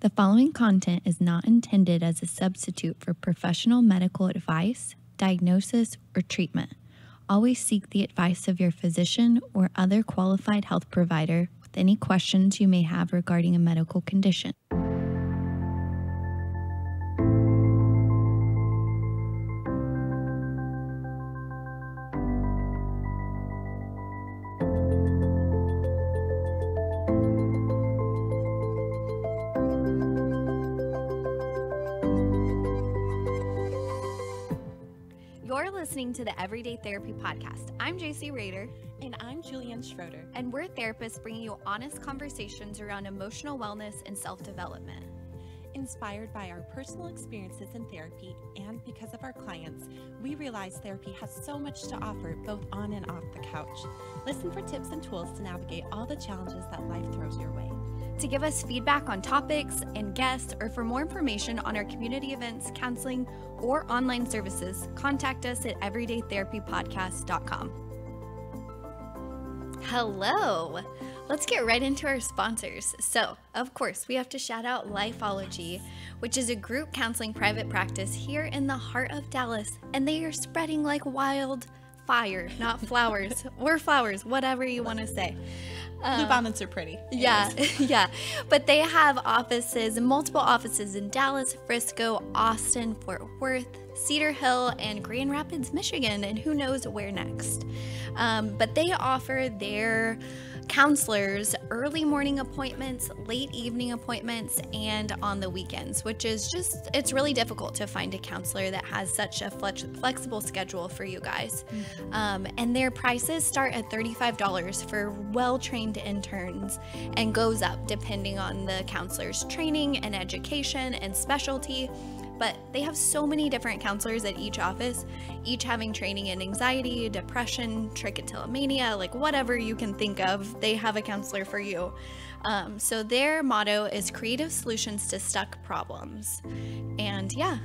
The following content is not intended as a substitute for professional medical advice, diagnosis, or treatment. Always seek the advice of your physician or other qualified health provider with any questions you may have regarding a medical condition. You're listening to the Everyday Therapy Podcast. I'm JC Rader. And I'm Julianne Schroeder. And we're therapists bringing you honest conversations around emotional wellness and self-development. Inspired by our personal experiences in therapy and because of our clients, we realize therapy has so much to offer both on and off the couch. Listen for tips and tools to navigate all the challenges that life throws your way. To give us feedback on topics and guests, or for more information on our community events, counseling, or online services, contact us at everydaytherapypodcast.com. Hello! Let's get right into our sponsors. So, of course, we have to shout out Lifeology, which is a group counseling private practice here in the heart of Dallas, and they are spreading like wildfire, not flowers, or flowers, whatever you want to say. Bluebonnets are pretty. Yeah, yeah. But they have multiple offices in Dallas, Frisco, Austin, Fort Worth, Cedar Hill, and Grand Rapids, Michigan, and who knows where next. But they offer their counselors early morning appointments, late evening appointments, and on the weekends, which is it's really difficult to find a counselor that has such a flexible schedule for you guys. And their prices start at $35 for well-trained interns and goes up depending on the counselor's training and education and specialty. But they have so many different counselors at each office, each having training in anxiety, depression, trichotillomania, like whatever you can think of, they have a counselor for you. So their motto is creative solutions to stuck problems. And yeah,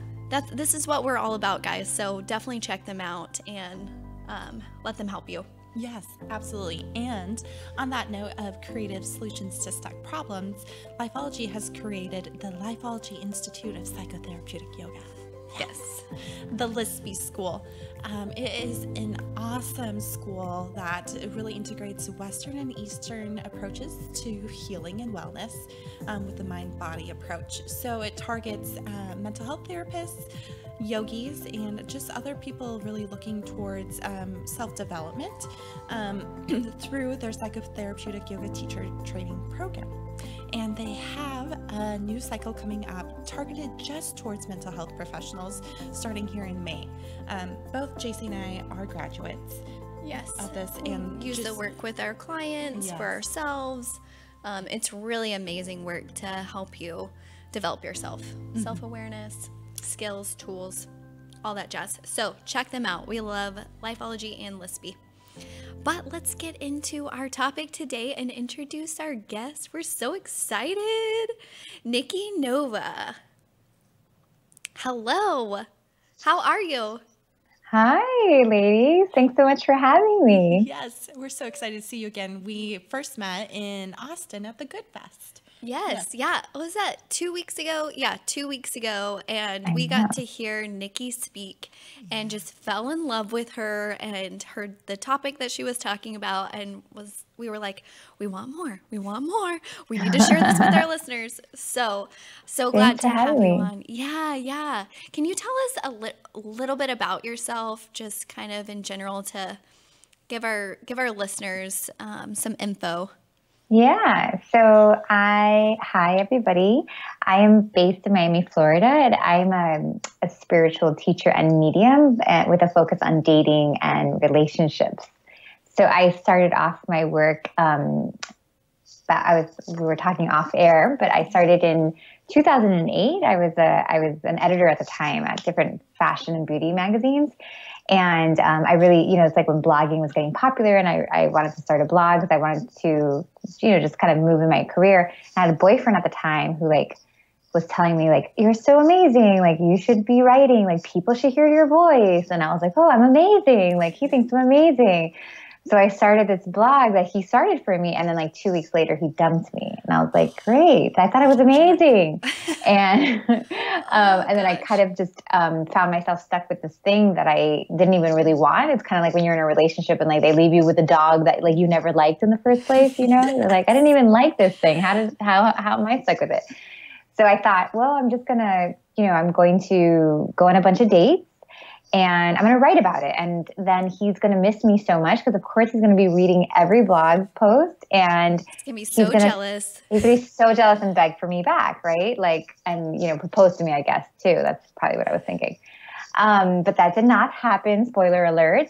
this is what we're all about, guys. So definitely check them out and let them help you. Yes, absolutely. And on that note of creative solutions to stuck problems, Lifeology has created the Lifeology Institute of Psychotherapeutic Yoga. Yes. The Lispy School. It is an awesome school that really integrates Western and Eastern approaches to healing and wellness with the mind-body approach. So it targets mental health therapists, yogis, and just other people really looking towards self-development through their psychotherapeutic yoga teacher training program. And they have a new cycle coming up targeted just towards mental health professionals starting here in May. Both JC and I are graduates of this and use the work with our clients, for ourselves. It's really amazing work to help you develop yourself, self-awareness, skills, tools, all that jazz. So check them out. We love Lifeology and Lispy. But let's get into our topic today and introduce our guest. We're so excited. Nikki Nova. Hello. How are you? Hi, ladies. Thanks so much for having me. Yes, we're so excited to see you again. We first met in Austin at the Good Fest. Yes, yeah. Was that 2 weeks ago? Yeah, 2 weeks ago. And we got to hear Nikki speak and just fell in love with her and heard the topic that she was talking about, and we were like, we want more. We want more. We need to share this with our listeners. So glad to have you on. Yeah. Can you tell us a little bit about yourself, just kind of in general, to give our listeners some info? Yeah. So hi everybody. I am based in Miami, Florida, and I'm a spiritual teacher and medium with a focus on dating and relationships. So I started off my work, we were talking off air, but I started in 2008. I was an editor at the time at different fashion and beauty magazines. And I really, it's like when blogging was getting popular and I wanted to start a blog because I wanted to, just kind of move in my career. I had a boyfriend at the time who was telling me you're so amazing. You should be writing, people should hear your voice. And I was like, oh, I'm amazing. He thinks I'm amazing. So I started this blog that he started for me. And then like 2 weeks later, he dumped me. And I was like, great. I thought it was amazing. And, and then I kind of just found myself stuck with this thing that I didn't even really want. It's kind of like when you're in a relationship and like they leave you with a dog that like you never liked in the first place, you know? You're like, I didn't even like this thing. How am I stuck with it? So I thought, well, I'm just going to, I'm going to go on a bunch of dates. And I'm going to write about it. And then he's going to miss me so much because, of course, he's going to be reading every blog post. And he's going to be so jealous. He's going to be so jealous and beg for me back, right? Like, and, propose to me, I guess, too. That's probably what I was thinking. But that did not happen, spoiler alert.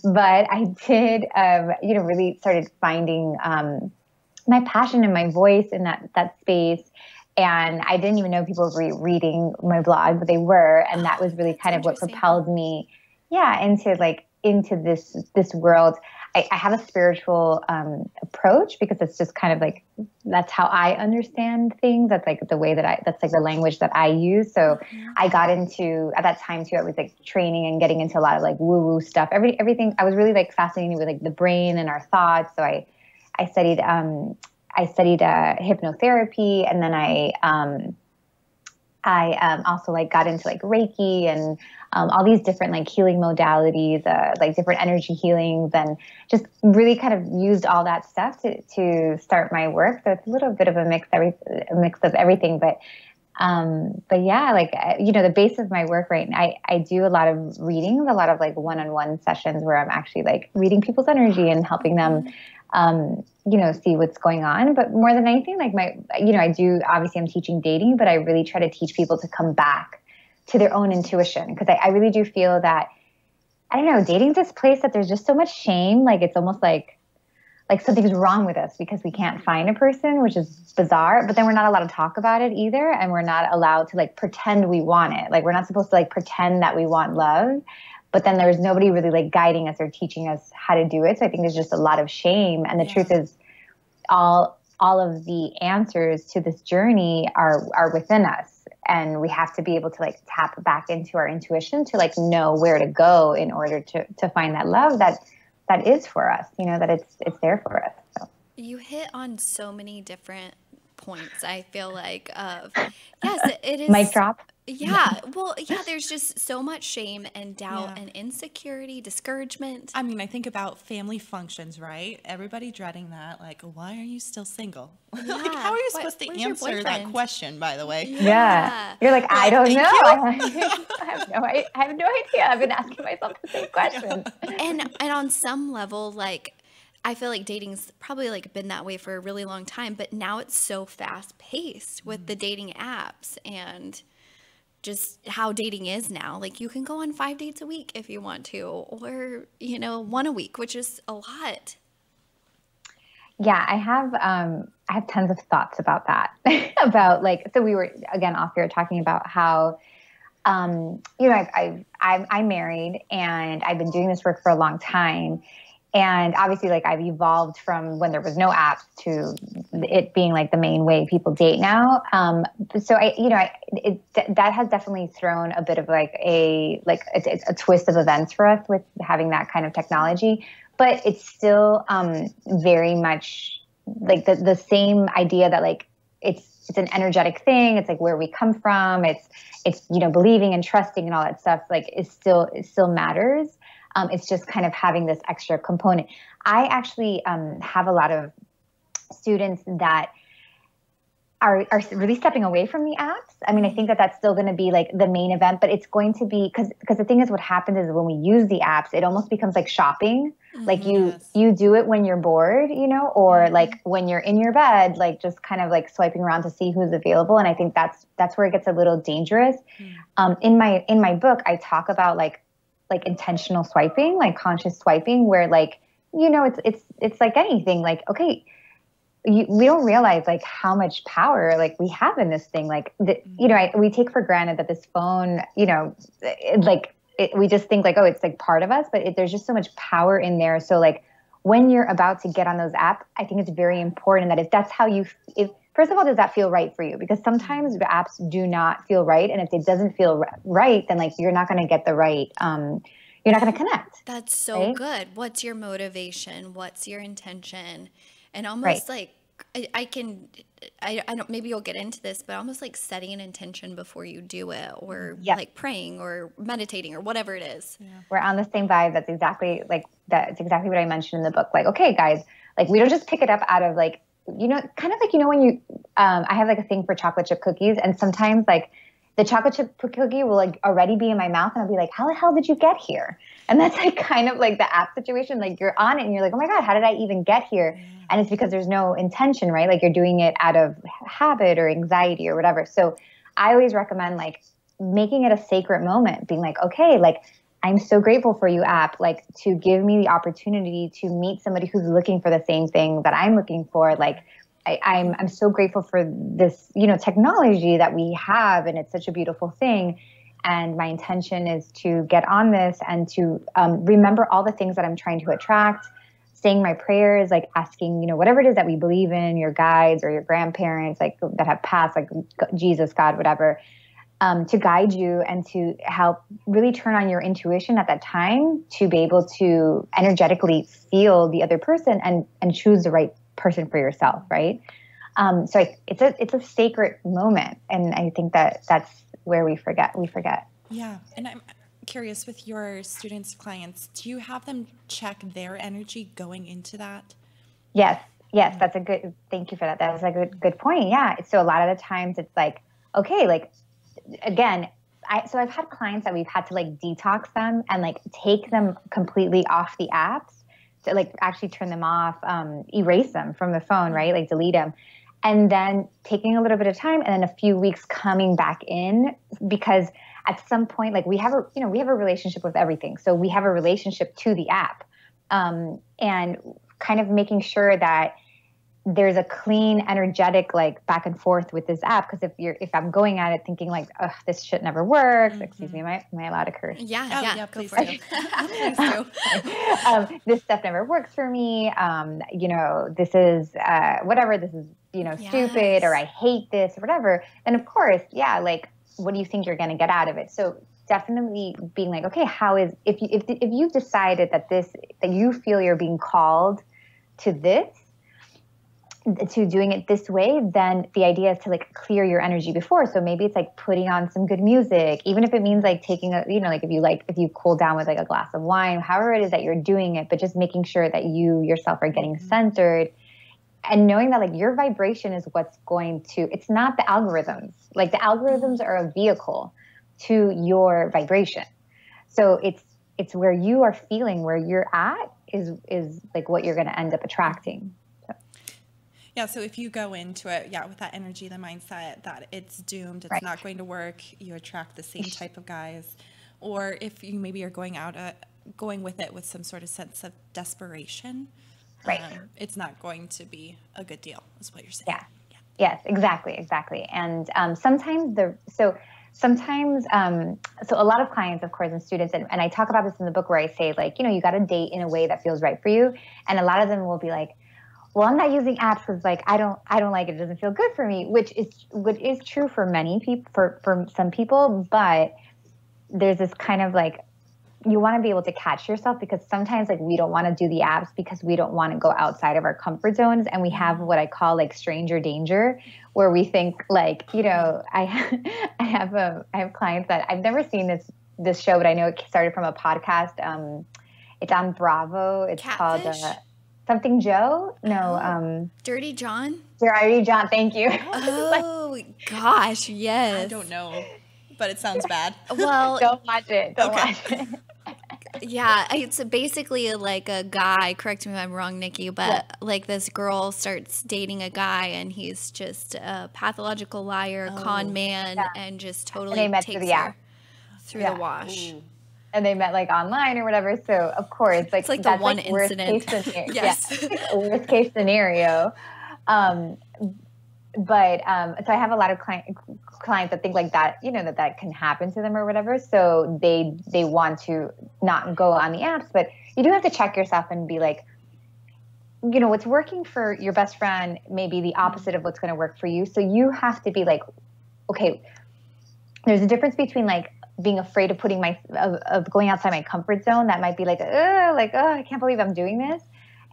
But I did, really started finding my passion and my voice in that space. And I didn't even know people were reading my blog, but they were. And that was really kind of what propelled me, into this world. I have a spiritual approach because it's just kind of like, that's how I understand things. That's like the way that's like the language that I use. So I got into, at that time too, I was like training and getting into a lot of like woo-woo stuff. Everything, I was really like fascinated with like the brain and our thoughts. So I studied hypnotherapy, and then I also like got into like Reiki and all these different like healing modalities, like different energy healings, and just really kind of used all that stuff to start my work. So it's a little bit of a mix of everything, but yeah, like, the base of my work right now, I do a lot of readings, a lot of like one-on-one sessions where I'm actually like reading people's energy and helping them see what's going on. But more than anything, like I do, obviously I'm teaching dating, but I really try to teach people to come back to their own intuition. Because I really do feel that, I don't know, dating's this place that there's just so much shame. Like it's almost like something's wrong with us because we can't find a person, which is bizarre. But then we're not allowed to talk about it either. And we're not allowed to like pretend we want it. Like we're not supposed to like pretend that we want love. But then there's nobody really like guiding us or teaching us how to do it. So I think there's just a lot of shame. And the truth is all of the answers to this journey are within us. And we have to be able to like tap back into our intuition to like know where to go in order to find that love that is for us, that it's there for us. So. You hit on so many different points, I feel like, yes, it is. Mic drop. Yeah. Well, yeah, there's just so much shame and doubt and insecurity, discouragement. I mean, I think about family functions, right? Everybody dreading that. Like, why are you still single? Yeah. Like, how are you supposed to answer that question, by the way? Yeah. You're like, I don't know. I have no idea. I've been asking myself the same question. And on some level, like, I feel like dating's probably like been that way for a really long time, but now it's so fast paced with the dating apps and just how dating is now. Like you can go on 5 dates a week if you want to, or, one a week, which is a lot. Yeah, I have tons of thoughts about that. About like, so we were again off here talking about how, I'm married and I've been doing this work for a long time. And obviously, like I've evolved from when there was no apps to it being like the main way people date now. So that has definitely thrown a bit of like a twist of events for us with having that kind of technology. But it's still very much like the same idea that like it's an energetic thing. It's like where we come from. It's believing and trusting and all that stuff. Like it still matters. It's just kind of having this extra component. I actually have a lot of students that are really stepping away from the apps. I mean, I think that's still going to be like the main event, but it's going to be because the thing is, what happens is when we use the apps, it almost becomes like shopping. Like you do it when you're bored, or like when you're in your bed, like just kind of like swiping around to see who's available. And I think that's where it gets a little dangerous. In my book, I talk about like intentional swiping, like conscious swiping, where like, it's like anything, like, okay, we don't realize like how much power like we have in this thing. Like, we take for granted that this phone, we just think like, oh, it's like part of us, but there's just so much power in there. So like when you're about to get on those apps, I think it's very important that if that's how first of all, does that feel right for you? Because sometimes the apps do not feel right. And if it doesn't feel right, then like you're not going to get the right, you're not going to connect. That's so right? good. What's your motivation? What's your intention? And Right. almost like I don't, maybe you'll get into this, but almost like setting an intention before you do it, or Yeah. like praying or meditating or whatever it is. We're on the same vibe. That's exactly what I mentioned in the book. Like, okay, guys, like we don't just pick it up out of like, kind of like, when you, I have like a thing for chocolate chip cookies, and sometimes like the chocolate chip cookie will like already be in my mouth, and I'll be like, how the hell did you get here? And that's like kind of like the app situation. Like you're on it and you're like, oh my God, how did I even get here? And it's because there's no intention, right? Like you're doing it out of habit or anxiety or whatever. So I always recommend like making it a sacred moment, being like, okay, like I'm so grateful for you, app, like to give me the opportunity to meet somebody who's looking for the same thing that I'm looking for. Like I'm so grateful for this, technology that we have, and it's such a beautiful thing. And my intention is to get on this and to remember all the things that I'm trying to attract, saying my prayers, like asking, whatever it is that we believe in, your guides or your grandparents, like that have passed, like Jesus, God, whatever, to guide you and to help really turn on your intuition at that time to be able to energetically feel the other person and choose the right person for yourself, right? So it's a sacred moment, and I think that's where we forget. Yeah, and I'm curious, with your students, clients, do you have them check their energy going into that? Yes, that's thank you for that. That was a good point. Yeah. So a lot of the times it's like, okay, like again, I've had clients that we've had to like detox them and like take them completely off the apps, to like actually turn them off, erase them from the phone, right? Like delete them. And then taking a little bit of time and then a few weeks coming back in, because at some point, like we have a relationship with everything. So we have a relationship to the app, and kind of making sure that there's a clean, energetic, like back and forth with this app. Because if I'm going at it thinking like, oh, this shit never works. Excuse me, am I allowed to curse? Yeah, please go for it. Please do. This stuff never works for me. This is whatever. This is stupid, or I hate this, or whatever. Then of course, yeah, like what do you think you're going to get out of it? So definitely being like, okay, if you've decided that you feel you're being called to doing it this way, then the idea is to like clear your energy before. So maybe it's like putting on some good music, even if it means like taking like if you cool down with like a glass of wine, however it is that you're doing it, but just making sure that you yourself are getting centered and knowing that like your vibration is what's going to, it's not the algorithms. Like the algorithms are a vehicle to your vibration. So it's where you are feeling, where you're at is like what you're going to end up attracting. Yeah, so if you go into it, with that energy, the mindset that it's doomed, it's not going to work, you attract the same type of guys. Or if you maybe are going with it with some sort of sense of desperation, it's not going to be a good deal, is what you're saying. Yeah. Yes, exactly. And sometimes so a lot of clients, of course, and students, and I talk about this in the book where I say like, you got to date in a way that feels right for you. And a lot of them will be like, well, I'm not using apps because like I don't like it. It doesn't feel good for me, which is true for many people, for some people. But there's this kind of like, you want to be able to catch yourself, because sometimes like we don't want to do the apps because we don't want to go outside of our comfort zones, and we have what I call like stranger danger, where we think like, I have clients that I've never seen this show, but I know it started from a podcast. It's on Bravo. It's Catfish? called Something Joe? No. Dirty John? Dirty John, thank you. Oh, gosh, yes. I don't know, but it sounds bad. Well, Don't watch it. Don't watch it. yeah, it's basically like a guy, correct me if I'm wrong, Nikki, but like this girl starts dating a guy and he's just a pathological liar, con man, and just totally takes her through the wash. Ooh. And they met like online or whatever. So of course, like it's like that's the one like incident. Worst case scenario. Yes. Worst case scenario. But so I have a lot of clients that think like that, that can happen to them or whatever. So they want to not go on the apps, but you do have to check yourself and be like, what's working for your best friend may be the opposite of what's going to work for you. So you have to be like, okay, there's a difference between like being afraid of of going outside my comfort zone, that might be like, oh, I can't believe I'm doing this.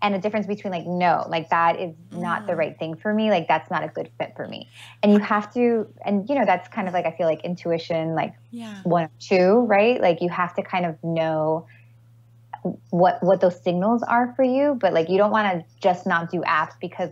And a difference between like, no, like that is not the right thing for me. Like that's not a good fit for me. And you have to, and that's kind of like, I feel like intuition, like 1 or 2, right? Like you have to kind of know what those signals are for you, but like, you don't want to just not do apps because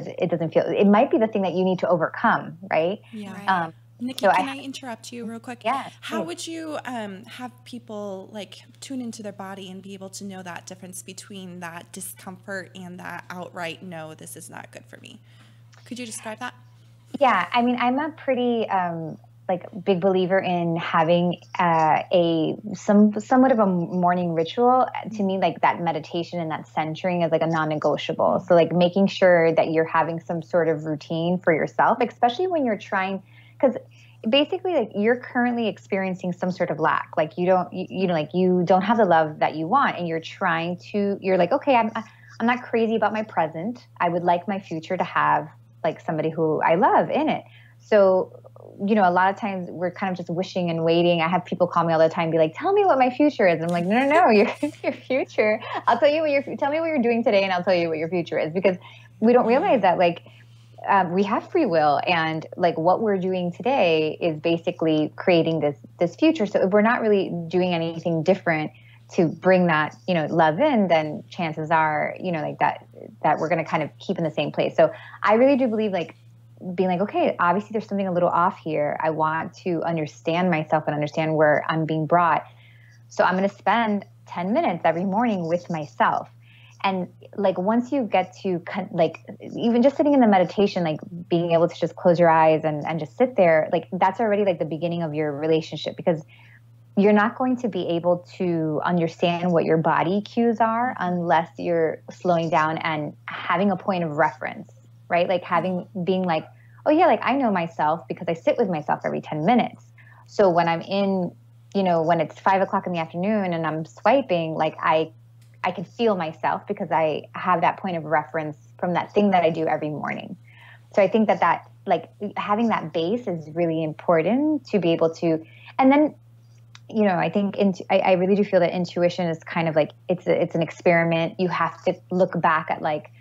it doesn't feel, it might be the thing that you need to overcome. Right. Yeah. Nikki, so can I interrupt you real quick? Yeah. How would you have people like tune into their body and be able to know that difference between that discomfort and that outright, no, this is not good for me? Could you describe that? Yeah. I mean, I'm a pretty like big believer in having somewhat of a morning ritual. To me, like that meditation and that centering is like a non-negotiable. So like making sure that you're having some sort of routine for yourself, especially when you're trying, because basically like you're currently experiencing some sort of lack. Like you don't have the love that you want, and you're like, okay, I'm not crazy about my present. I would like my future to have like somebody who I love in it. So, a lot of times we're kind of just wishing and waiting. I have people call me all the time and be like, tell me what my future is. And I'm like, no, your future. I'll tell you tell me what you're doing today, and I'll tell you what your future is, because we don't realize that like, we have free will, and like what we're doing today is basically creating this future. So if we're not really doing anything different to bring that, love in, then chances are, like that we're going to kind of keep in the same place. So I really do believe like being like, okay, obviously there's something a little off here. I want to understand myself and understand where I'm being brought. So I'm going to spend 10 minutes every morning with myself. And like, once you get to like, even just sitting in the meditation, like being able to just close your eyes and just sit there, like that's already like the beginning of your relationship, because you're not going to be able to understand what your body cues are unless you're slowing down and having a point of reference, right? Like being like, oh yeah, like I know myself because I sit with myself every 10 minutes. So when I'm in, when it's 5 o'clock in the afternoon and I'm swiping, like I can feel myself because I have that point of reference from that thing that I do every morning. So I think that like having that base is really important to be able to, and then, I think I really do feel that intuition is kind of like, it's an experiment. You have to look back at like,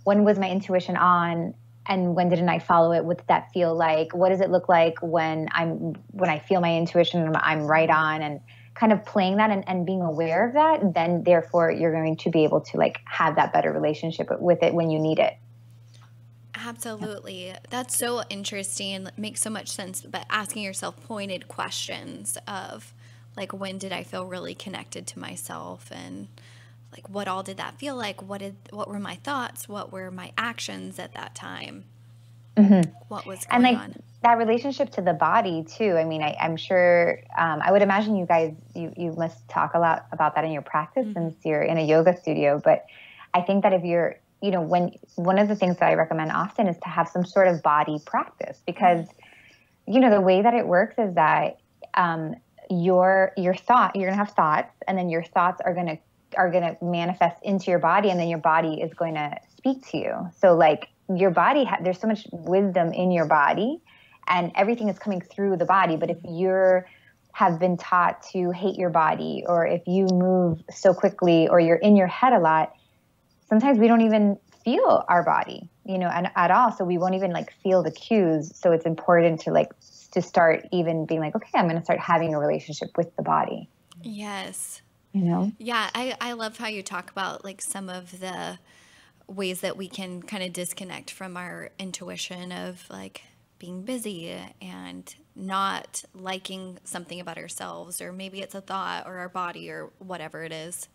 when was my intuition on and when didn't I follow it? What did that feel like? What does it look like when I feel my intuition and I'm right on, and kind of playing that and being aware of that, then therefore you're going to be able to like have that better relationship with it when you need it. Absolutely. That's so interesting. It makes so much sense. But asking yourself pointed questions of like, when did I feel really connected to myself, and like, what all did that feel like? What were my thoughts? What were my actions at that time? Mm-hmm. What was going on? That relationship to the body too. I mean, I'm sure, I would imagine you guys, you must talk a lot about that in your practice since you're in a yoga studio. But I think that if you're, one of the things that I recommend often is to have some sort of body practice, because, the way that it works is that, you're going to have thoughts, and then your thoughts are going to manifest into your body, and then your body is going to speak to you. So like your body, there's so much wisdom in your body, and everything is coming through the body. But if have been taught to hate your body, or if you move so quickly, or you're in your head a lot, sometimes we don't even feel our body, at all. So we won't even like feel the cues. So it's important to start even being like, okay, I'm going to start having a relationship with the body. Yes. Yeah, I love how you talk about like some of the ways that we can kind of disconnect from our intuition of like being busy and not liking something about ourselves, or maybe it's a thought or our body or whatever it is.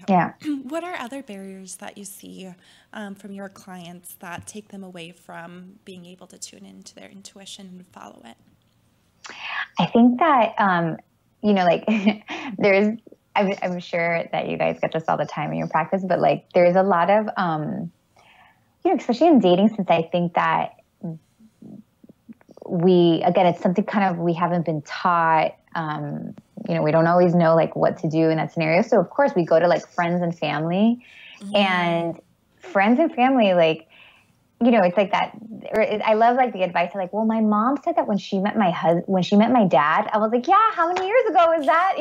Yeah. What are other barriers that you see from your clients that take them away from being able to tune into their intuition and follow it? I think that, like I'm sure that you guys get this all the time in your practice, but like there's a lot of, especially in dating, since I think that it's something kind of we haven't been taught. We don't always know like what to do in that scenario. So of course we go to like friends and family, and friends and family, like it's like that. I love like the advice of like, well, my mom said that when she met my dad, I was like, yeah, how many years ago was that?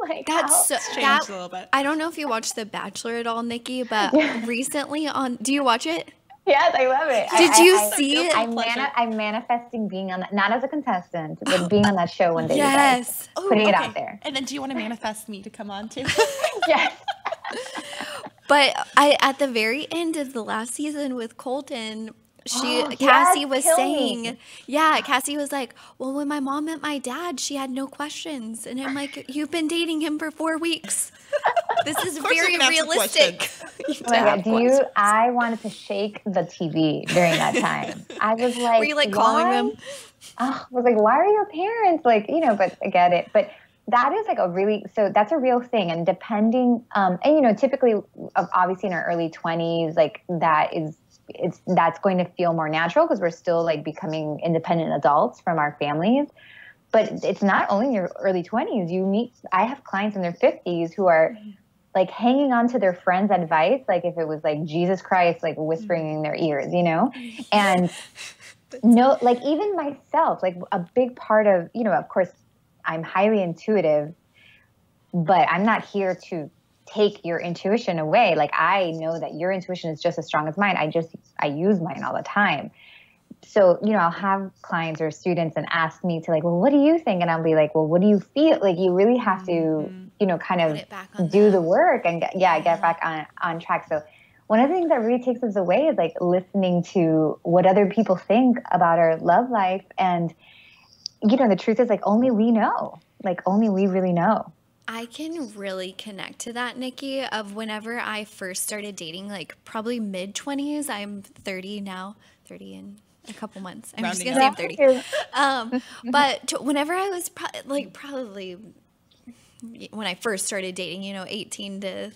Like That's changed a little bit. I don't know if you watched The Bachelor at all, Nikki, but recently do you watch it? Yes, I love it. Did you see it? I'm manifesting being on that, not as a contestant, but being on that show one day. Yes. Putting it out there. And then do you want to manifest me to come on too? Yes. But at the very end of the last season with Colton, Cassie was saying, Cassie was like, well, when my mom met my dad, she had no questions. And I'm like, you've been dating him for 4 weeks. This is very realistic. I wanted to shake the TV during that time. I was like, were you like calling them? I was like, why are your parents like, but I get it. But that is like that's a real thing. And depending, and typically obviously in our early 20s, like that's going to feel more natural because we're still like becoming independent adults from our families. But it's not only in your early 20s. I have clients in their 50s who are like hanging on to their friends' advice, like if it was like Jesus Christ, like whispering in their ears, and no, like even myself, like a big part of, of course, I'm highly intuitive, but I'm not here to take your intuition away. Like I know that your intuition is just as strong as mine. I use mine all the time. So, I'll have clients or students and ask me to like, well, what do you think? And I'll be like, well, what do you feel? Like you really have to, kind of do the work and get back on track. So one of the things that really takes us away is like listening to what other people think about our love life. And, the truth is like only we know, like only we really know. I can really connect to that, Nikki, of whenever I first started dating, like probably mid-20s. I'm 30 now, 30 in a couple months. I'm just going to say I'm 30. But whenever I was probably when I first started dating, 18 to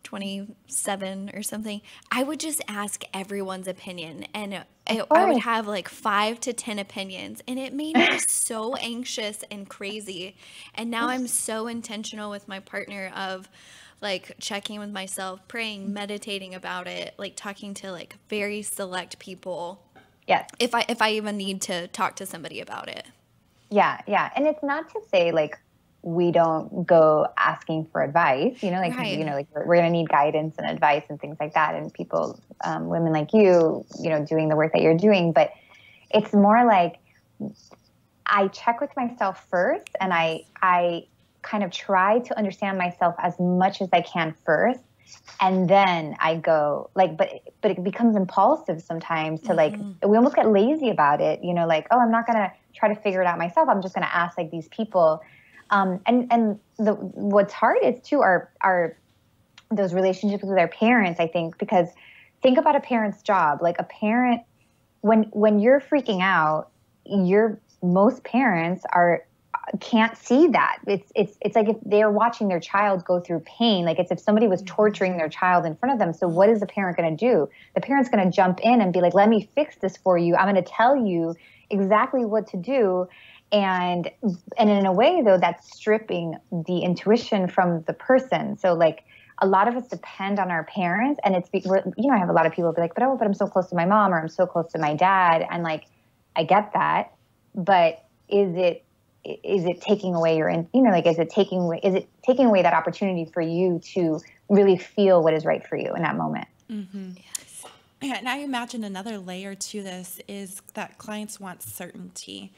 27 or something, I would just ask everyone's opinion. And I would have like 5 to 10 opinions. And it made me so anxious and crazy. And now I'm so intentional with my partner of like checking with myself, praying, meditating about it, like talking to like very select people. Yes. If I even need to talk to somebody about it. Yeah. Yeah. And it's not to say like we don't go asking for advice, like, like we're going to need guidance and advice and things like that. And people, women like you, doing the work that you're doing, but it's more like I check with myself first and I kind of try to understand myself as much as I can first. And then I go like, but it becomes impulsive sometimes to like, we almost get lazy about it, like, oh, I'm not going to try to figure it out myself. I'm just going to ask like these people. And what's hard is too are those relationships with our parents, I think, because think about a parent's job. Like a parent, when you're freaking out, most parents can't see that. It's like if they're watching their child go through pain, like it's if somebody was torturing their child in front of them. So what is the parent going to do? The parent's going to jump in and be like, let me fix this for you. I'm going to tell you exactly what to do. And in a way, though, that's stripping the intuition from the person. So, like, a lot of us depend on our parents. And I have a lot of people be like, but I'm so close to my mom or I'm so close to my dad. And, like, I get that. But is it taking away is it taking away that opportunity for you to really feel what is right for you in that moment? Mm-hmm. Yes. Yeah, and I imagine another layer to this is that clients want certainty.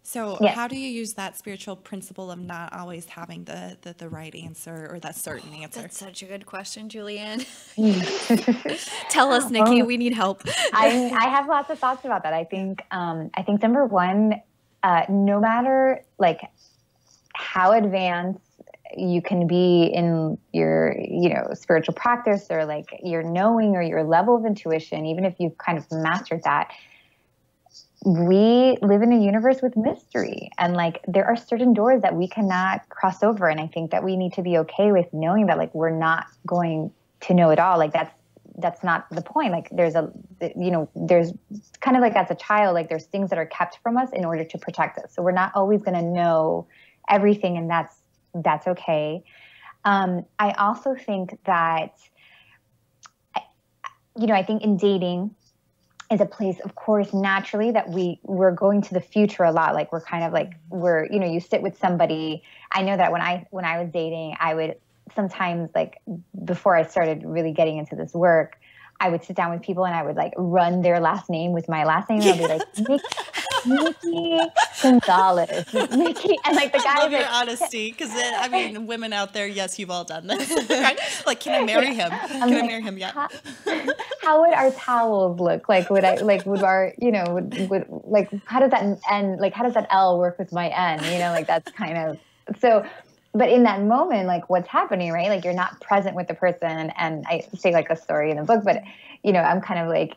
So how do you use that spiritual principle of not always having the right answer or that certain answer? That's such a good question, Julianne. Tell us, Nikki. We need help. I have lots of thoughts about that. I think number one, no matter like how advanced you can be in your spiritual practice or like your knowing or your level of intuition, even if you've kind of mastered that, we live in a universe with mystery and like there are certain doors that we cannot cross over. And I think that we need to be okay with knowing that like we're not going to know it all. Like that's not the point. Like there's kind of like as a child, like there's things that are kept from us in order to protect us. So we're not always going to know everything, and that's okay. I also think that, I think in dating, is a place, of course, naturally that we're going to the future a lot. Like we're kind of like, you sit with somebody. I know that when I was dating, I would sometimes, like, before I started really getting into this work, I would sit down with people and I would like run their last name with my last name. And I'll be like, Nikki Gonzalez, Nikki, and like the guy. I love is your like, honesty, because I mean, women out there, yes, you've all done this. Right? Like, can I marry him? Can I marry him yet? How would our towels look? Like, would our, would like, how does that N, like, how does that L work with my N? Like that's kind of so. But in that moment, like what's happening, right? Like you're not present with the person. And I say like a story in the book, but I'm kind of like,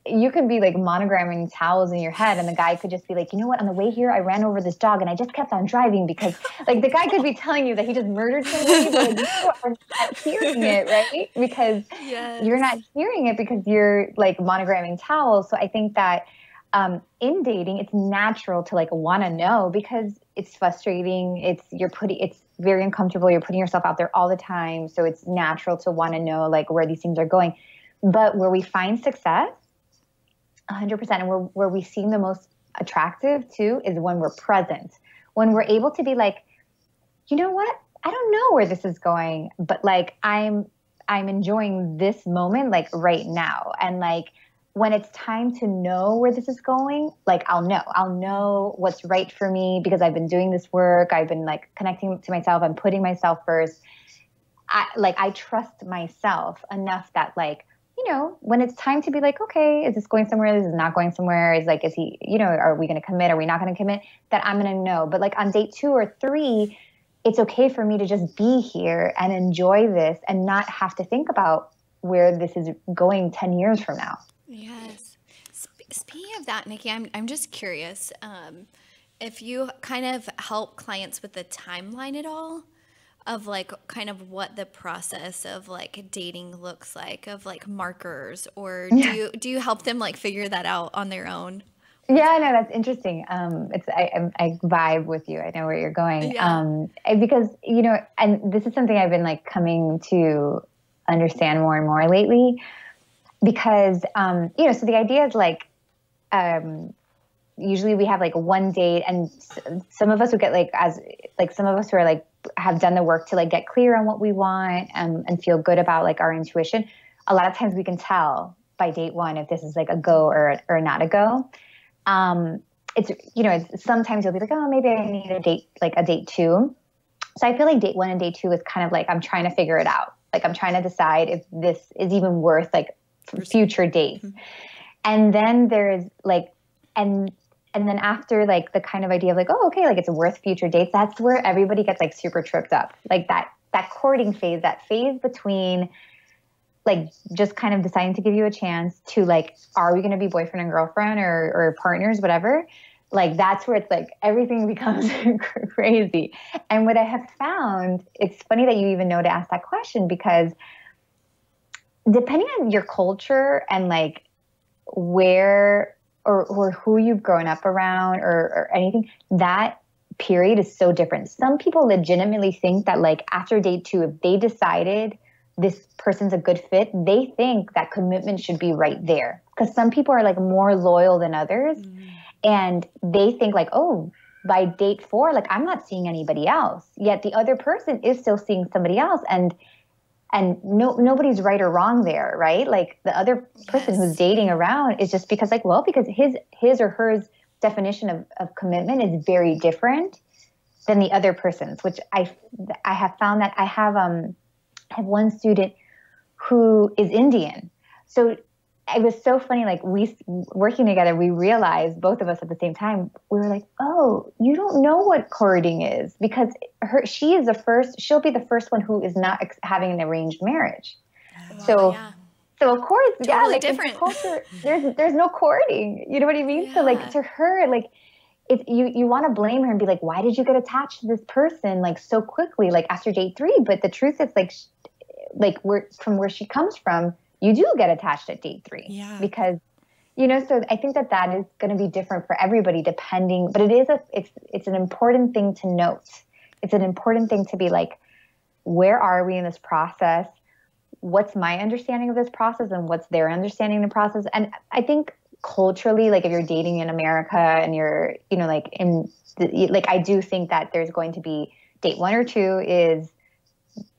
you can be like monogramming towels in your head and the guy could just be like, you know what, on the way here, I ran over this dog and I just kept on driving because like the guy could be telling you that he just murdered somebody, but like, you are not hearing it, right? Because you're not hearing it because you're like monogramming towels. So I think that in dating, it's natural to like want to know because it's frustrating. It's very uncomfortable. You're putting yourself out there all the time. So it's natural to want to know like where these things are going. But where we find success 100% and where we seem the most attractive too is when we're present, when we're able to be like, you know what? I don't know where this is going, but like, I'm enjoying this moment, like right now. And like, when it's time to know where this is going, like I'll know what's right for me because I've been doing this work. I've been like connecting to myself. I'm putting myself first. I trust myself enough that like, when it's time to be like, okay, is this going somewhere? This is not going somewhere. Is he, are we going to commit? Are we not going to commit? That I'm going to know. But like on date 2 or 3, it's okay for me to just be here and enjoy this and not have to think about where this is going 10 years from now. Yes. Speaking of that, Nikki, I'm just curious if you kind of help clients with the timeline at all of like kind of what the process of like dating looks like, of like markers, or do you help them like figure that out on their own? Yeah, no, that's interesting. I vibe with you. I know where you're going. Yeah. Because, and this is something I've been like coming to understand more and more lately. Because, so the idea is like, usually we have like one date and some of us who get some of us who are like, have done the work to like get clear on what we want and feel good about like our intuition. A lot of times we can tell by date 1 if this is like a go or not a go. It's sometimes you'll be like, oh, maybe I need a date 2. So I feel like date 1 and date 2 is kind of like, I'm trying to figure it out. Like I'm trying to decide if this is even worth like future dates. Mm-hmm. And then there's like, and then after like the kind of idea of like, oh, okay, like it's worth future dates. That's where everybody gets like super tripped up. Like that courting phase, that phase between like just kind of deciding to give you a chance to like, are we going to be boyfriend and girlfriend or partners, whatever. Like that's where it's like everything becomes crazy. And what I have found, it's funny that you even know to ask that question, because depending on your culture and like where or who you've grown up around or anything, that period is so different. Some people legitimately think that like after date 2, if they decided this person's a good fit, they think that commitment should be right there. Because some people are like more loyal than others. Mm-hmm. And they think like, oh, by date 4, like I'm not seeing anybody else. Yet the other person is still seeing somebody else. And nobody's right or wrong there, right? Like the other person who's dating around is just because like, well, because his or her definition of commitment is very different than the other person's, which I have found that I have one student who is Indian. So it was so funny, like we working together, we realized both of us at the same time, we were like, oh, you don't know what courting is, because she'll be the first one who is not having an arranged marriage. Wow, so of course, totally like different culture, there's no courting. You know what I mean? Yeah. So like to her, like if you want to blame her and be like, why did you get attached to this person like so quickly, like after date 3? But the truth is like from where she comes from, you do get attached at date 3. Yeah. Because, so I think that is going to be different for everybody depending, but it's an important thing to note. It's an important thing to be like, where are we in this process? What's my understanding of this process and what's their understanding of the process? And I think culturally, like if you're dating in America and you're, like like I do think that there's going to be date 1 or 2 is,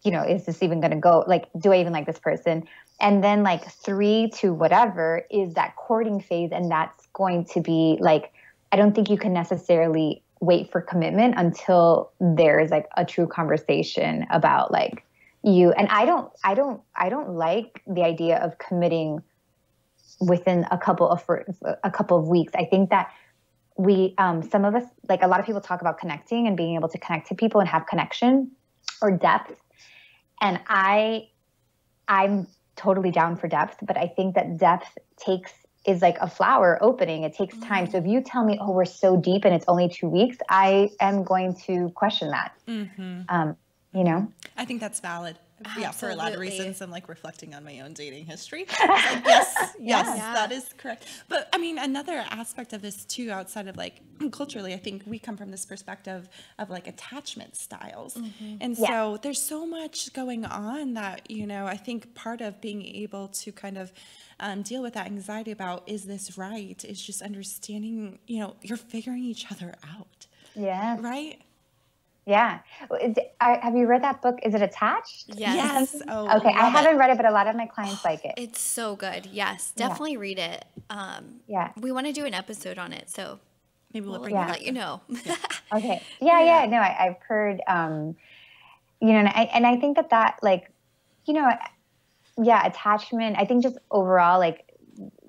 is this even going to go, like, do I even like this person? And then like 3 to whatever is that courting phase. And that's going to be like, I don't think you can necessarily wait for commitment until there's like a true conversation about like you. And I don't like the idea of committing within a couple of weeks. I think that we, some of us, like a lot of people talk about connecting and being able to connect to people and have connection or depth. And I'm totally down for depth, but I think that depth is like a flower opening. It takes time. So if you tell me, oh, we're so deep and it's only 2 weeks, I am going to question that. I think that's valid. Absolutely. Yeah, for a lot of reasons. I'm like reflecting on my own dating history. Like, yes, that is correct. But I mean, another aspect of this too, outside of like culturally, I think we come from this perspective of like attachment styles. And so there's so much going on that, I think part of being able to kind of deal with that anxiety about, is this right? Is just understanding, you're figuring each other out. Yeah. Right? Yeah. Have you read that book? Is it Attached? Yes. Oh, okay. I haven't read it, but a lot of my clients like it. It's so good. Yes. Definitely read it. We want to do an episode on it. So maybe we'll let you know. Okay. Yeah. No, I've heard, and I think that like, attachment, I think just overall, like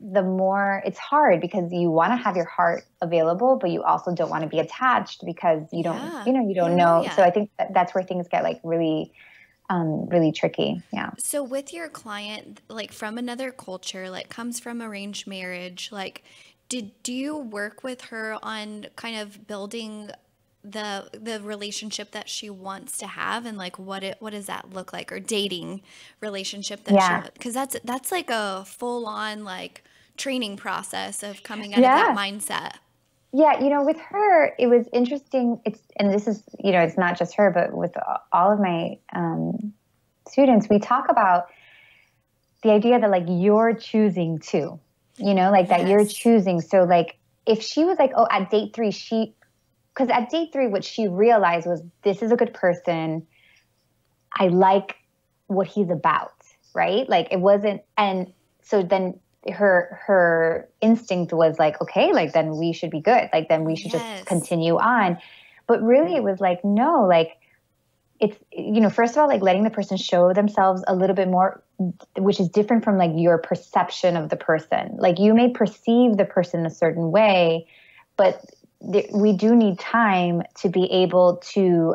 the more it's hard because you want to have your heart available, but you also don't want to be attached because you don't, you don't know. So I think that's where things get like really, really tricky. Yeah. So with your client, like from another culture, like comes from arranged marriage, like do you work with her on kind of building the relationship that she wants to have, and like what does that look like, or dating relationship that because that's like a full on like training process of coming out of that mindset. Yeah, with her it was interesting. And this is, it's not just her, but with all of my students, we talk about the idea that like you're choosing too, like that you're choosing. So like if she was like, oh, at date 3 because at date 3, what she realized was, this is a good person. I like what he's about, right? Like it wasn't, and so then her instinct was like, okay, like then we should be good. Like then we should just continue on. But really it was like, no, like it's, first of all, like letting the person show themselves a little bit more, which is different from like your perception of the person. Like you may perceive the person a certain way, but we do need time to be able to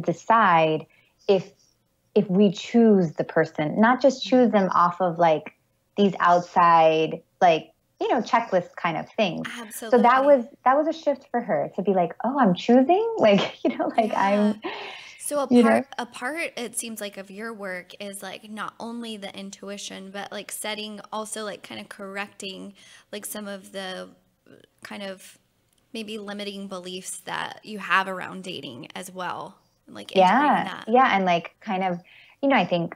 decide if we choose the person, not just choose them off of like these outside, like, checklist kind of things. Absolutely. So that was a shift for her to be like, oh, I'm choosing, like, I'm. So a part it seems like of your work is like not only the intuition, but like setting, also like kind of correcting like some of the kind of maybe limiting beliefs that you have around dating as well. Like integrating that. Yeah. And like kind of, I think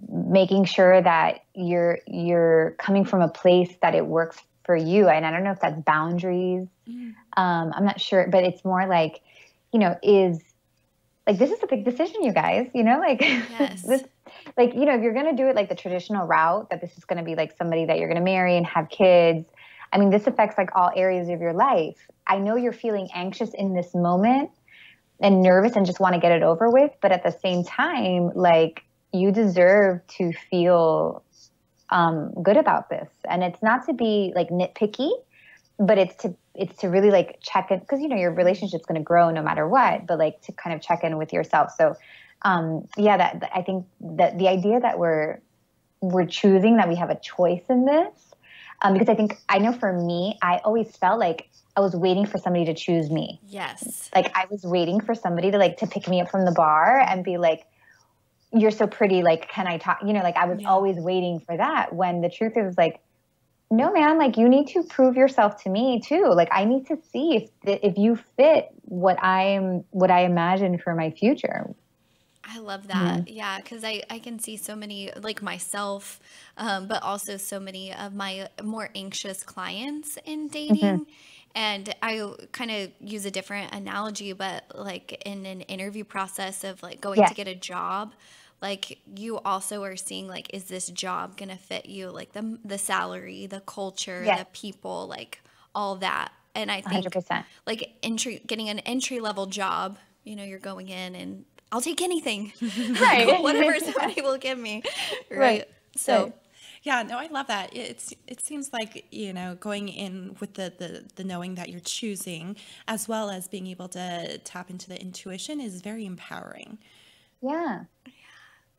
making sure that you're coming from a place that it works for you. And I don't know if that's boundaries. I'm not sure, but it's more like, is like, this is a big decision, you guys, like this, like, if you're going to do it like the traditional route, that this is going to be like somebody that you're going to marry and have kids. I mean, this affects like all areas of your life. I know you're feeling anxious in this moment and nervous and just want to get it over with. But at the same time, like you deserve to feel good about this. And it's not to be like nitpicky, but it's to really like check in, because your relationship's going to grow no matter what, but like to kind of check in with yourself. So that I think that the idea that we're choosing, that we have a choice in this, because I know for me, I always felt like I was waiting for somebody to choose me. Yes. Like I was waiting for somebody to pick me up from the bar and be like, you're so pretty, like, can I talk? Like I was always waiting for that, when the truth is like, no, man, like you need to prove yourself to me too. Like I need to see if you fit what I imagine for my future. I love that. Yeah, because I can see so many, like myself, but also so many of my more anxious clients in dating. And I kind of use a different analogy, but like in an interview process of like going to Yes. get a job, like you also are seeing like, is this job gonna fit you? Like the salary, the culture, Yes. the people, like all that. And I think 100%. like getting an entry level job, you know, you're going in and I'll take anything, Right. whatever somebody will give me, right? Right. So. Right. Yeah, no, I love that. It seems like, going in with the knowing that you're choosing, as well as being able to tap into the intuition, is very empowering. Yeah.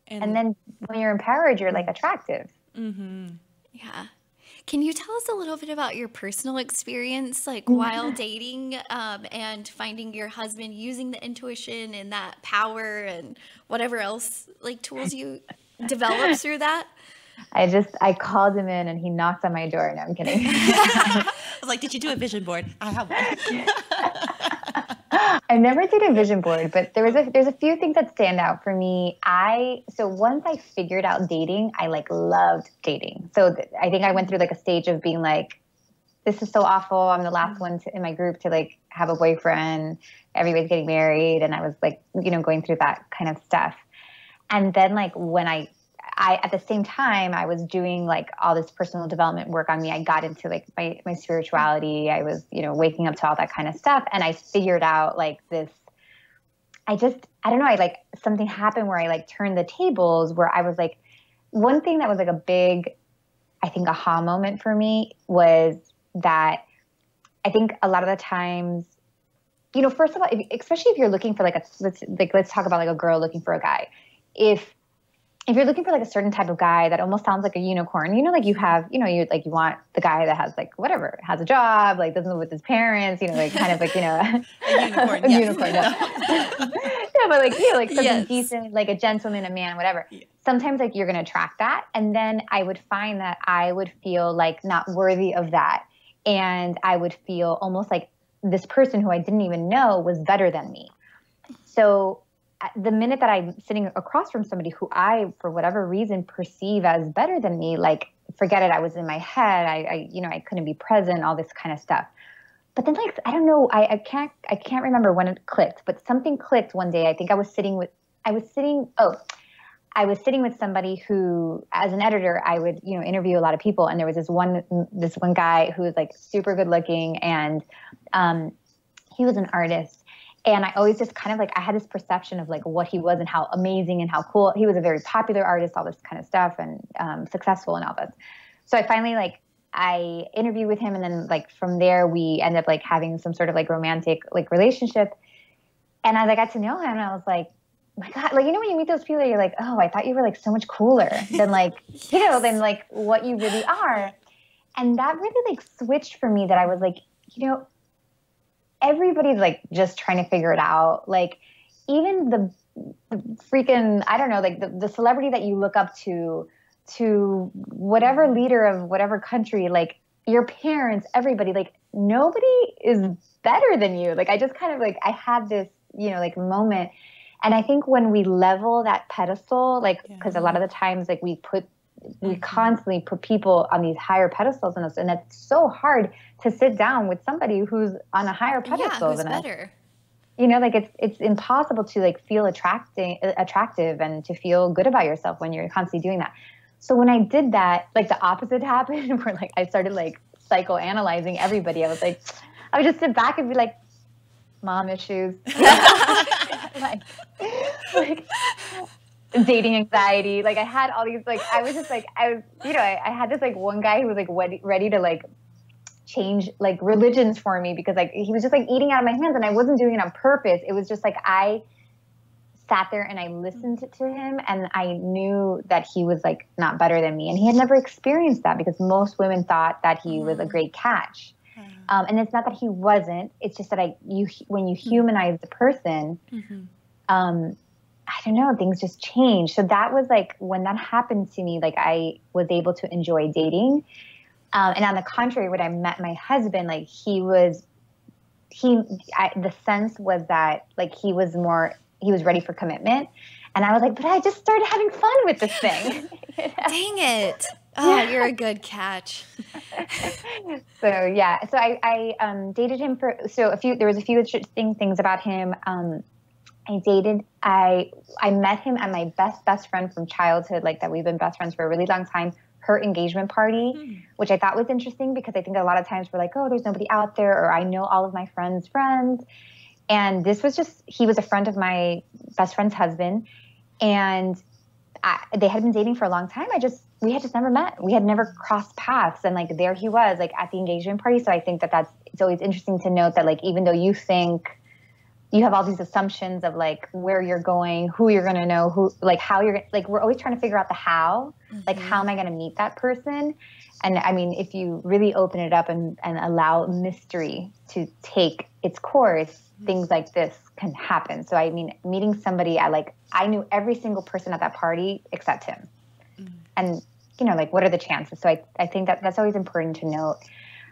And And then when you're empowered, you're like attractive. Yeah. Can you tell us a little bit about your personal experience, like while dating, and finding your husband using the intuition and that power and whatever else, like tools you developed through that? I called him in and he knocked on my door. No, I'm kidding. I was like, did you do a vision board? I have one. I never did a vision board, but there's a few things that stand out for me. So once I figured out dating, I like loved dating. So I think I went through like a stage of being like, this is so awful. I'm the last one in my group to like have a boyfriend. Everybody's getting married. And I was like, going through that kind of stuff. And then like when I at the same time, I was doing like all this personal development work on me. I got into like my spirituality. I was, waking up to all that kind of stuff. And I figured out like this, I don't know. Something happened where I like turned the tables where I was like, one thing that was like a big, I think, aha moment for me was that I think a lot of the times, first of all, especially if you're looking for let's talk about like a girl looking for a guy. If you're looking for like a certain type of guy that almost sounds like a unicorn, like you have, you want the guy that has like whatever, has a job, like doesn't live with his parents, like kind of like, A unicorn. a Yes. unicorn. No. No, but like, like something Yes. decent, like a gentleman, a man, whatever. Yeah. Sometimes like you're going to attract that. And then I would find that I would feel like not worthy of that. And I would feel almost like this person who I didn't even know was better than me. So the minute that I'm sitting across from somebody who I, for whatever reason, perceive as better than me, like, forget it. I was in my head. I couldn't be present, all this kind of stuff. But then like, I don't know, I can't remember when it clicked, but something clicked one day. I think I was sitting with somebody who, as an editor, I would, interview a lot of people. And there was this one guy who was like super good looking, and he was an artist. And I always just kind of like, I had this perception of like what he was and how amazing and how cool. He was a very popular artist, all this kind of stuff, and successful and all this. So I finally I interviewed with him, and then like from there we ended up like having some sort of like romantic like relationship. And as I got to know him, I was like, my God, like, when you meet those people, you're like, oh, I thought you were like so much cooler than like, than like what you really are. And that really like switched for me, that I was like, everybody's like just trying to figure it out. Like even the freaking, I don't know, like the celebrity that you look up to whatever leader of whatever country, like your parents, everybody, like nobody is better than you. Like I just kind of like, I had this, like moment. And I think when we level that pedestal, like, because a lot of the times like we constantly put people on these higher pedestals than us, and it's so hard to sit down with somebody who's on a higher pedestal than us. Better. Like it's impossible to like feel attractive and to feel good about yourself when you're constantly doing that. So when I did that, like the opposite happened, where like I started like psychoanalyzing everybody. I would just sit back and be like, mom issues, like dating anxiety. Like I had all these, like, I was just like, I had this like one guy who was like ready to like change like religions for me, because like he was just like eating out of my hands, and I wasn't doing it on purpose. It was just like, I sat there and I listened to him, and I knew that he was like not better than me. And he had never experienced that, because most women thought that he was a great catch. And it's not that he wasn't, it's just that when you humanize the person, I don't know, things just change. So that was like, when that happened to me, like I was able to enjoy dating. And on the contrary, when I met my husband, like the sense was that like he was ready for commitment. And I was like, but I just started having fun with this thing. Dang it. Oh, you're a good catch. So yeah, so I dated him for, there was a few interesting things about him. I met him at my best friend from childhood, like that we've been best friends for a really long time, her engagement party, which I thought was interesting because I think a lot of times we're like, oh, there's nobody out there, or I know all of my friends' friends. And this was just, he was a friend of my best friend's husband, and they had been dating for a long time. We had just never met. We had never crossed paths. And like, there he was, like at the engagement party. So I think it's always interesting to note that, like, even though you think you have all these assumptions of like where you're going, who you're going to know, who, like how you're, like, we're always trying to figure out the how, like, how am I going to meet that person? And I mean, if you really open it up and allow mystery to take its course, things like this can happen. So I mean, meeting somebody, I knew every single person at that party except him. And, you know, like, what are the chances? So I think that's always important to note.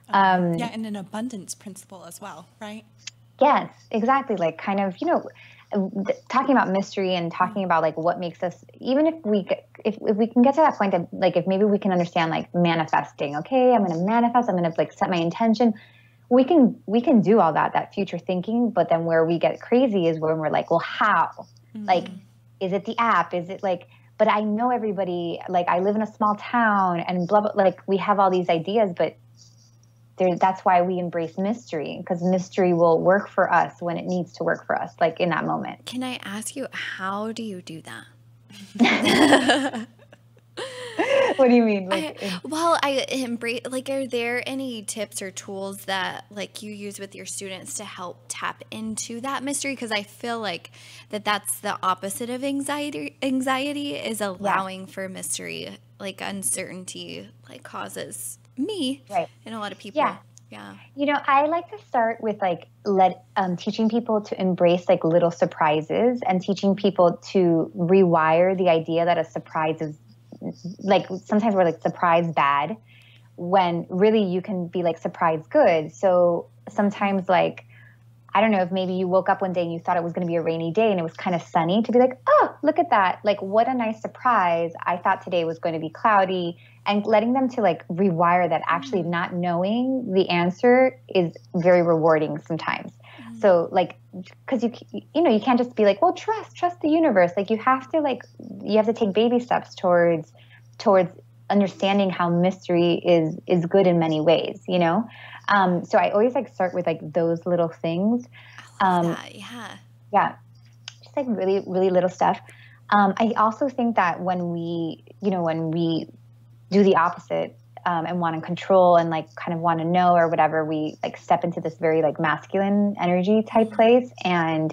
Yeah, and an abundance principle as well, right? Yes, exactly. Like, kind of, you know, talking about mystery and talking about like what makes us, even if we can get to that point of like, if maybe we can understand like manifesting, okay, I'm going to manifest, I'm going to like set my intention. We can do all that future thinking, but then where we get crazy is when we're like, well, how? Like, is it the app? Is it like, but I know everybody, like I live in a small town and blah, blah, like we have all these ideas, but that's why we embrace mystery, because mystery will work for us when it needs to work for us, like in that moment. Can I ask you, how do you do that? What do you mean? I embrace, like, are there any tips or tools that like you use with your students to help tap into that mystery? Because I feel like that's the opposite of anxiety. Anxiety is allowing for mystery, like uncertainty, like causes me and a lot of people. Yeah. You know, I like to start with like teaching people to embrace like little surprises, and teaching people to rewire the idea that a surprise is like, sometimes we're like surprise bad, when really you can be like surprise good. So sometimes, like, I don't know, if maybe you woke up one day and you thought it was going to be a rainy day and it was kind of sunny, to be like, oh, look at that. Like, what a nice surprise. I thought today was going to be cloudy, and letting them to like rewire that actually not knowing the answer is very rewarding sometimes. So like, because you know, you can't just be like, well, trust the universe. Like, you have to take baby steps towards understanding how mystery is good in many ways, you know? So I always like start with like those little things. I love that. Yeah. Yeah. Just like really, really little stuff. I also think that when we do the opposite, and want to control and like kind of want to know or whatever, we like step into this very like masculine energy type place. And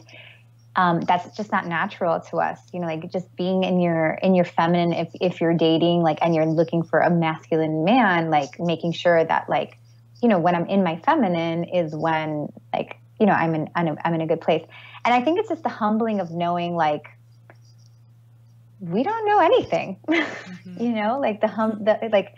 that's just not natural to us, you know, like just being in your feminine, if you're dating, like, and you're looking for a masculine man, like making sure that, like, you know, when I'm in my feminine is when, like, you know, I'm in a good place. And I think it's just the humbling of knowing, like, we don't know anything, you know, like like,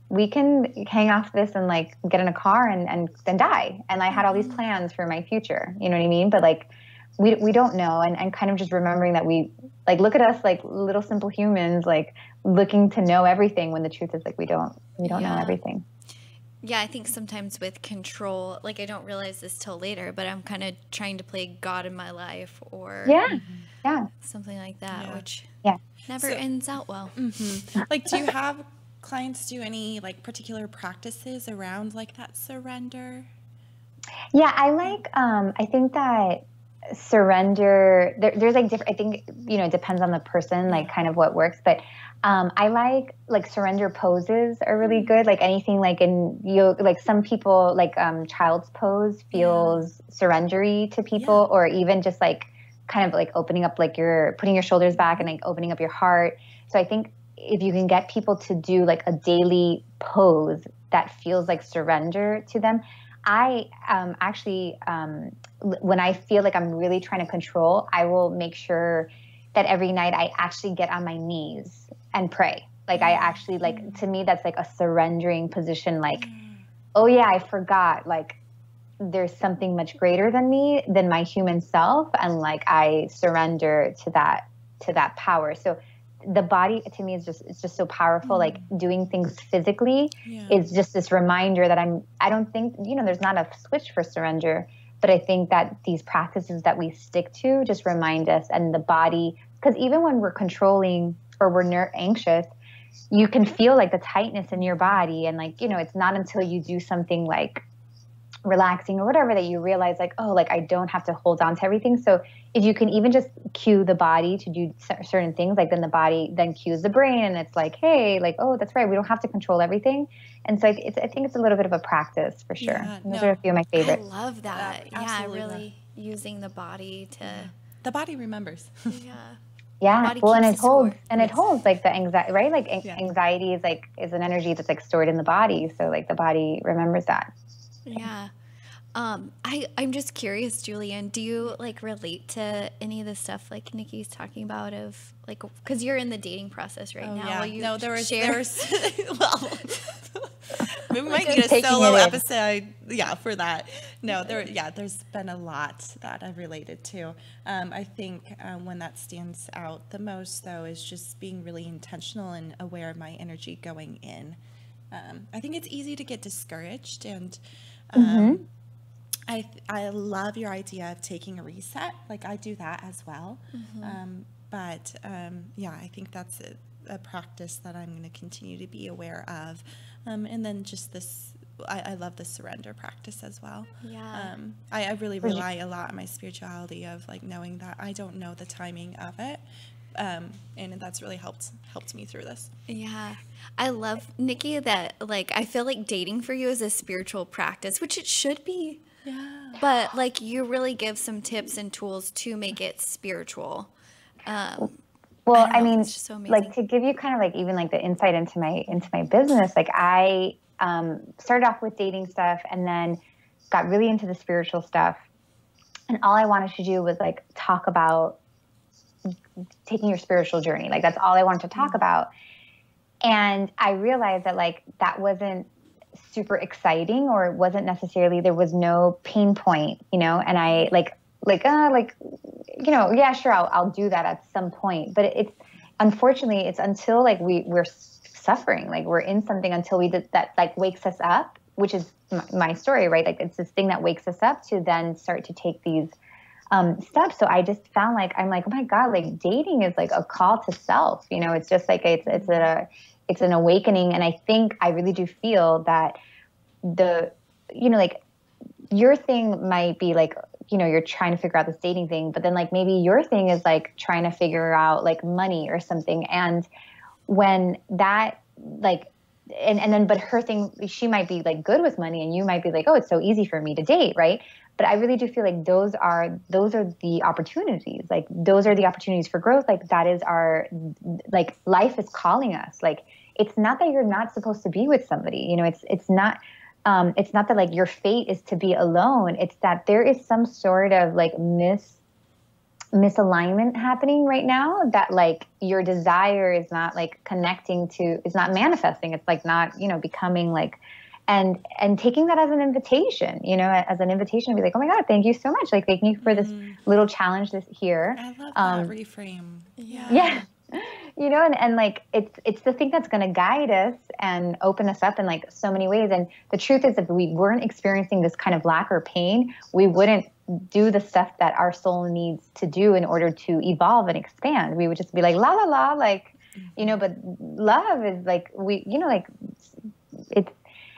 we can hang off this and like get in a car and then die. And I had all these plans for my future, you know what I mean? But like, we don't know. And kind of just remembering that we, like, look at us like little simple humans, like looking to know everything, when the truth is like, we don't know everything. Yeah, I think sometimes with control, like, I don't realize this till later, but I'm kind of trying to play God in my life, or something like that, which never ends out well. Like, do you have clients do any like particular practices around like that surrender? Yeah, I like, I think that surrender, there's like different, I think, you know, it depends on the person, like kind of what works, but I like surrender poses are really good. Like anything like in yoga, like some people like child's pose feels surrendery to people, or even just like kind of like opening up, like you're putting your shoulders back and like opening up your heart. So I think if you can get people to do like a daily pose that feels like surrender to them, I actually, when I feel like I'm really trying to control, I will make sure that every night I actually get on my knees and pray. Like, I actually, like, to me, that's like a surrendering position. Like, oh yeah, I forgot, like, there's something much greater than me, than my human self. And like, I surrender to that to that power. So the body to me is it's just so powerful. Like doing things physically is just this reminder that I don't think, there's not a switch for surrender, but I think that these practices that we stick to just remind us, and the body, because even when we're controlling or we're anxious, you can feel like the tightness in your body. And like, it's not until you do something like relaxing or whatever that you realize like, oh, like I don't have to hold on to everything. So if you can even just cue the body to do certain things, like then the body then cues the brain, and it's like, hey, like, oh, that's right, we don't have to control everything. And so I think it's a little bit of a practice for sure. Those are a few of my favorites. I love that. Really using the body to. The body remembers. Yeah. Well, and it holds like the anxiety, right? Like anxiety is an energy that's like stored in the body. So like the body remembers that. Yeah. I'm just curious, Julian, do you like relate to any of the stuff like Nikki's talking about of like, cause you're in the dating process right now. Yeah. No, there was well, we might need a solo episode. Yeah. For that. No, there's been a lot that I've related to. I think, when that stands out the most though, is just being really intentional and aware of my energy going in. I think it's easy to get discouraged, and, I love your idea of taking a reset. Like I do that as well. But I think that's a practice that I'm going to continue to be aware of. And then just this, I love the surrender practice as well. Yeah. I really rely a lot on my spirituality of like knowing that I don't know the timing of it. And that's really helped me through this. Yeah. I love, Nikki, that like, I feel like dating for you is a spiritual practice, which it should be. Yeah. But like you really give some tips and tools to make it spiritual. Well, I mean, so like to give you kind of like even like the insight into my business, like I started off with dating stuff and then got really into the spiritual stuff. And all I wanted to do was like talk about taking your spiritual journey. Like that's all I wanted to talk about. And I realized that like that wasn't super exciting, or it wasn't necessarily, there was no pain point, and I sure, I'll do that at some point. But it's unfortunately, it's until like we're suffering, like we're in something until that like wakes us up, which is my story, right? Like it's this thing that wakes us up to then start to take these steps. So I just found like, I'm like, oh my God, like dating is like a call to self, it's just like, it's an awakening. And I think I really do feel that like your thing might be like, you're trying to figure out this dating thing, but then like maybe your thing is like trying to figure out like money or something. And when that like, and then, but her thing, she might be like good with money, and you might be like, oh, it's so easy for me to date. Right. But I really do feel like those are the opportunities. Like those are the opportunities for growth. Like that is our, like life is calling us. Like, it's not that you're not supposed to be with somebody, it's not that like your fate is to be alone. It's that there is some sort of like misalignment happening right now, that like your desire is not like connecting to, is not manifesting. It's like not, becoming like, and taking that as an invitation, as an invitation to be like, oh my God, thank you so much. Like, thank you for this little challenge here. I love that reframe. Yeah. And like, it's the thing that's going to guide us and open us up in like so many ways. And the truth is, if we weren't experiencing this kind of lack or pain, we wouldn't do the stuff that our soul needs to do in order to evolve and expand. We would just be like, la, la, la, like, but love is like, like it's,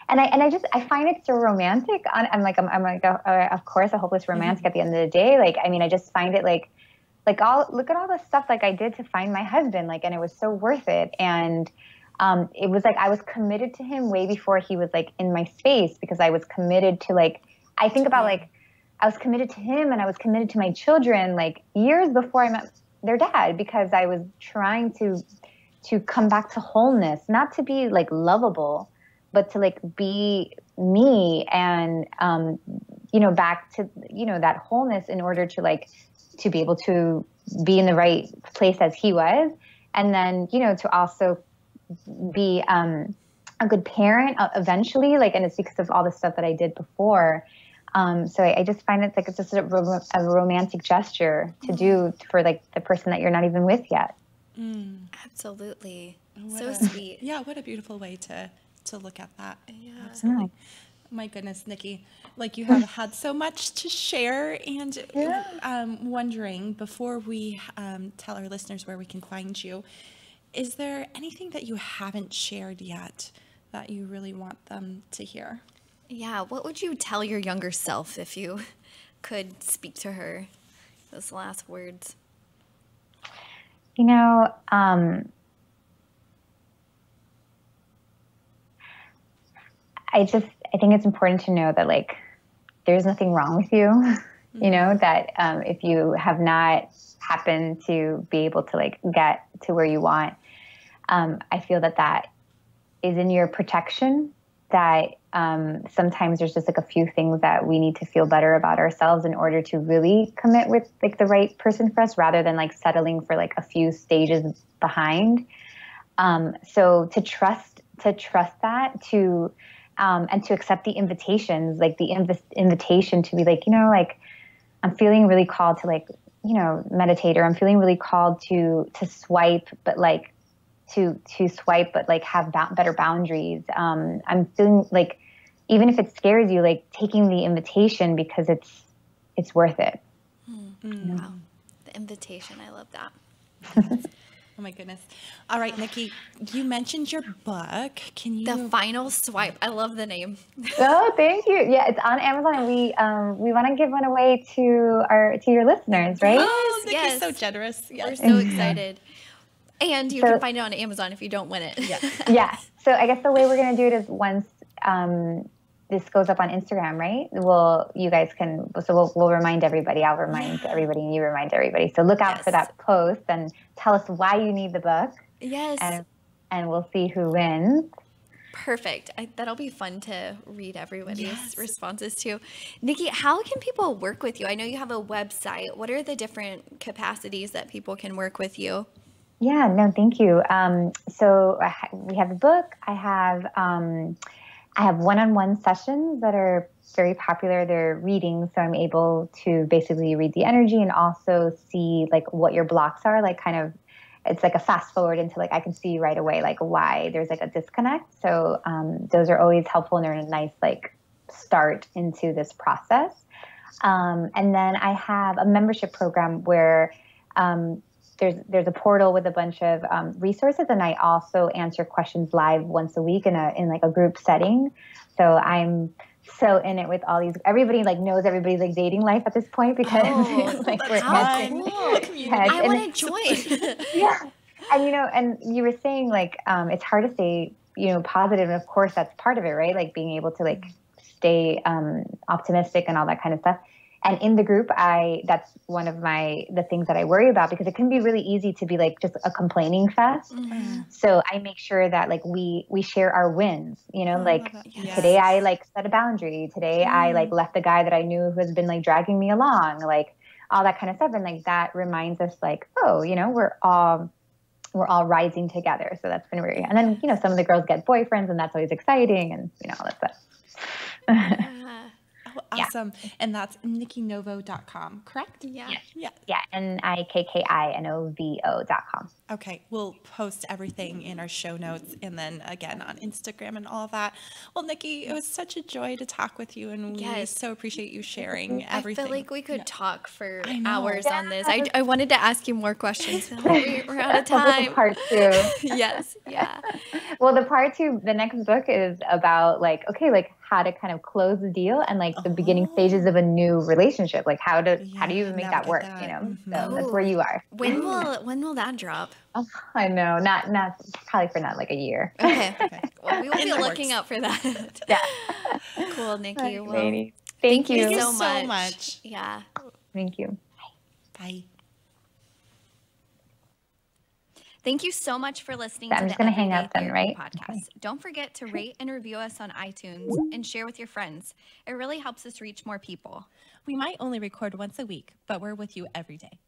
and I find it so romantic. I'm like, of course, a hopeless romantic at the end of the day. Like, I mean, I just find it like look at all the stuff like I did to find my husband, like, and it was so worth it. And it was like I was committed to him way before he was like in my space, because I was committed to like, I think about like, I was committed to him and I was committed to my children like years before I met their dad, because I was trying to come back to wholeness, not to be like lovable, but to like be me and, back to, that wholeness in order to like, to be able to be in the right place as he was. And then, to also be a good parent eventually, like, and it's because of all the stuff that I did before. So I just find it's like it's just a romantic gesture to do for like the person that you're not even with yet. Absolutely. What Sweet. Yeah, what a beautiful way to look at that. Yeah. Absolutely. My goodness, Nikki, like you have had so much to share, and wondering before we tell our listeners where we can find you, is there anything that you haven't shared yet that you really want them to hear? Yeah. What would you tell your younger self if you could speak to her? Those last words. You know, I think it's important to know that like there's nothing wrong with you. You know, that if you have not happened to be able to like get to where you want, I feel that is in your protection, that sometimes there's just like a few things that we need to feel better about ourselves in order to really commit with like the right person for us, rather than like settling for like a few stages behind. So to trust that, and to accept the invitations, like the invitation to be like, you know, like I'm feeling really called to like, you know, meditate, or I'm feeling really called to swipe, but like to swipe, but like have better boundaries. I'm feeling like, even if it scares you, like taking the invitation because it's worth it. Wow. The invitation. I love that. Oh my goodness. All right, Nikki, you mentioned your book. Can you? The Final Swipe. I love the name. Oh, thank you. Yeah, it's on Amazon, and we want to give one away to your listeners, right? Oh, Nikki's Yes. so generous. We're Yes. so excited. And you can find it on Amazon if you don't win it. Yeah. Yeah. So I guess the way we're going to do it is once this goes up on Instagram, right? We'll remind everybody. I'll remind everybody, and you remind everybody. So look out for that post and tell us why you need the book. Yes. And we'll see who wins. Perfect. That'll be fun to read everybody's responses to. Nikki, how can people work with you? I know you have a website. What are the different capacities that people can work with you? Yeah, no, thank you. So we have the book. I have one-on-one sessions that are very popular. They're readings, so I'm able to basically read the energy and also see like what your blocks are, like kind of, it's like a fast forward into like I can see right away like why there's like a disconnect. So those are always helpful, and they're a nice like start into this process. And then I have a membership program where there's a portal with a bunch of resources, and I also answer questions live once a week in like a group setting. So I'm so in it with all these. Everybody like knows everybody's like dating life at this point because like we're how cool. I want to join. Yeah, and you know, and you were saying like it's hard to stay, you know, positive, and of course that's part of it, right? Like being able to like stay optimistic and all that kind of stuff. And in the group, that's one of the things that I worry about, because it can be really easy to be like just a complaining fest. Mm-hmm. So I make sure that like we share our wins, you know, today I like set a boundary. Today I like left the guy that I knew who has been like dragging me along, like all that kind of stuff. And like that reminds us like, oh, you know, we're all rising together. So that's been very, and then, you know, some of the girls get boyfriends, and that's always exciting, and you know, all that stuff. Awesome. Yeah. And that's nikkinovo.com, correct? Yeah. Yeah. NIKKINOVO.com. Okay. We'll post everything in our show notes, and then again on Instagram and all of that. Well, Nikki, it was such a joy to talk with you, and we so appreciate you sharing everything. I feel like we could talk for hours on this. I wanted to ask you more questions. We're out of time. Part 2. Yes. Yeah. Well, the part 2, the next book is about like, okay, like how to kind of close the deal and like the beginning stages of a new relationship. Like how do you even make that work? You know, so that's where you are. When will that drop? Oh, I know, not probably for not like a year. Okay. Well, we will be looking out for that. Yeah. Cool, Nikki. Well, thank you so much. Yeah. Thank you. Bye. Thank you so much for listening to the Everyday Therapy podcast. Okay. Don't forget to rate and review us on iTunes and share with your friends. It really helps us reach more people. We might only record once a week, but we're with you every day.